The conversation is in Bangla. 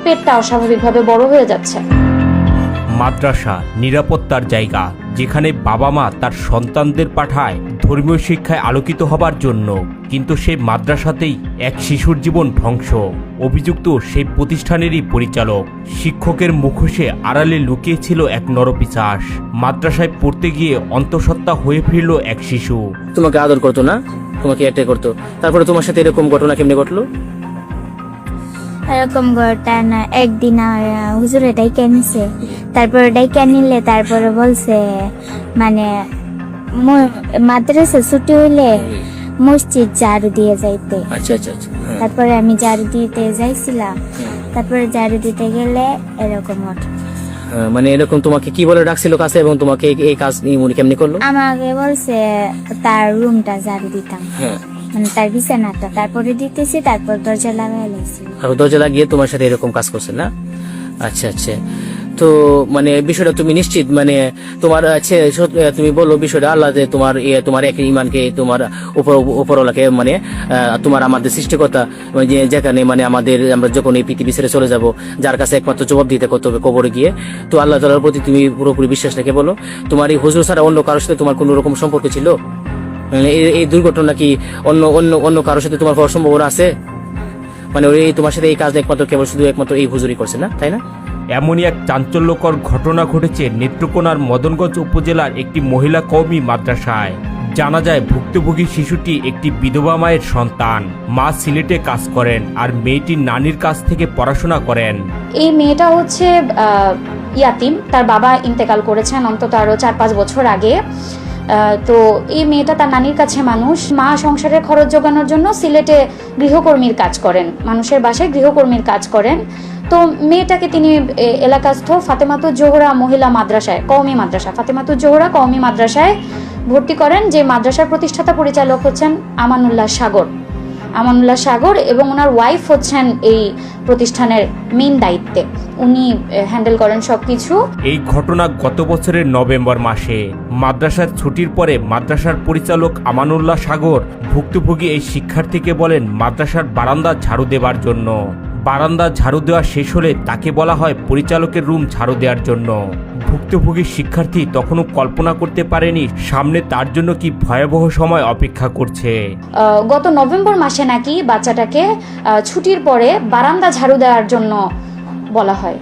পেটটা অস্বাভাবিকভাবে বড় হয়ে যাচ্ছে। মাদ্রাসা নিরাপত্তার জায়গা, যেখানে বাবা মা তার সন্তানদের পাঠায় ধর্মীয় শিক্ষায় আলোকিত হবার জন্য, কিন্তু সেই মাদ্রাসাতেই এক শিশুর জীবন ধ্বংস। অভিযুক্ত সেই প্রতিষ্ঠানেরই পরিচালক। শিক্ষকের মুখোশে আড়ালে লুকিয়েছিল এক নরপিশাচ। মাদ্রাসায় পড়তে গিয়ে অন্তঃসত্ত্বা হয়ে ফিরল এক শিশু। তোমাকে আদর করতো না, তোমাকে অ্যাটাক করতো, তারপরে তোমার সাথে এরকম ঘটনা কেমনে ঘটলো? এরকম ঘটনা একদিন হুজুর এটাই কেনিছে, তারপর এটাই নিলে তারপরে বলছে মানে মাদ্রাসা ছুটি হইলে মসজিদ ঝাড়ু দিয়ে যাইতে। আচ্ছা আচ্ছা আচ্ছা, হ্যাঁ। তারপরে আমি ঝাড়ু দিতে যাইছিলাম, তারপরে ঝাড়ু দিতে গেলে এরকম ঘটনা। মানে এরকম তোমাকে কি বলে ডাকছিল কাছে, এবং তোমাকে এই কাজ উনি কেমনি করলো? আমাকে বলছে তার রুমটা ঝাড়ু দিতাম, হ্যাঁ, মানে তার বিছানাটা, তারপরে দিতেছি, তারপর দরজা লাগাই লাইছি। আর দরজা লাগিয়ে তোমার সাথে এরকম কাজ করছে না? আচ্ছা আচ্ছা, তো মানে বিষয়টা তুমি নিশ্চিত, মানে তোমার তুমি বলো বিষয়টা আল্লাহ যে তোমার এক ইমানকে, তোমার উপরওয়ালাকে, মানে তোমার আমাদের সৃষ্টিকর্তা, যে যেখানে মানে আমরা যখন এই পৃথিবী ছেড়ে চলে যাব, যার কাছে একমাত্র জবাব দিতে করতে হবে কবরে গিয়ে, তো আল্লাহ তাআলার প্রতি তুমি পুরোপুরি বিশ্বাস রেখে বলো, তোমার এই হুজুর ছাড়া অন্য কারোর সাথে তোমার কোনো রকম সম্পর্ক ছিল? মানে এই দুর্ঘটনা কি অন্য অন্য অন্য কারোর সাথে তোমার হওয়ার সম্ভাবনা আছে? মানে ওই তোমার সাথে এই কাজ একমাত্র এই হুজুরই করছে না, তাই না? এমনই এক চাঞ্চল্যকর ঘটনা ঘটেছে নেত্রকোনার মদনগঞ্জ উপজেলার একটি মহিলা কওমি মাদ্রাসায়। জানা যায় ভুক্তভোগী শিশুটি একটি বিধবা মায়ের সন্তান। মা সিলেটে কাজ করেন আর মেয়েটির নানির কাছ থেকে পড়াশোনা করেন। এই মেয়েটা হচ্ছে ইয়াতিম, তার বাবা ইন্তেকাল করেছেন অন্তত আরো 4-5 বছর আগে। তো এই মেয়েটা তার নানির কাছে মানুষ। মা সংসারের খরচ জোগানোর জন্য সিলেটে গৃহকর্মীর কাজ করেন, মানুষের বাসায় গৃহকর্মীর কাজ করেন। তো মেয়েটাকে তিনি এলাকাস্থ ফাতেমাতুজ জোহরা মহিলা মাদ্রাসায়, কওমি মাদ্রাসা ফাতেমাতুজ জোহরা কওমি মাদ্রাসায় ভর্তি করেন, যে মাদ্রাসার প্রতিষ্ঠাতা পরিচালক হচ্ছেন আমানুল্লাহ সাগর, এবং ওনার ওয়াইফ হচ্ছেন এই প্রতিষ্ঠানের মেইন দায়িত্বে, উনি হ্যান্ডেল করেন সবকিছু। এই ঘটনা গত বছরের নভেম্বর মাসে। মাদ্রাসার ছুটির পরে মাদ্রাসার পরিচালক আমানুল্লাহ সাগর ভুক্তভোগী এই শিক্ষার্থীকে বলেন মাদ্রাসার বারান্দা ঝাড়ু দেবার জন্য। বারান্দা ঝাড়ু দেওয়া শেষ হলে তাকে বলা হয় পরিচালকের রুম ঝাড়ু দেওয়ার জন্য। ভুক্তভোগী শিক্ষার্থী তখনও কল্পনা করতে পারেনি সামনে তার জন্য কি ভয়াবহ সময় অপেক্ষা করছে। গত নভেম্বর মাসে নাকি বাচ্চাটাকে ছুটির পরে বারান্দা ঝাড়ু দেওয়ার জন্য বলা হয়।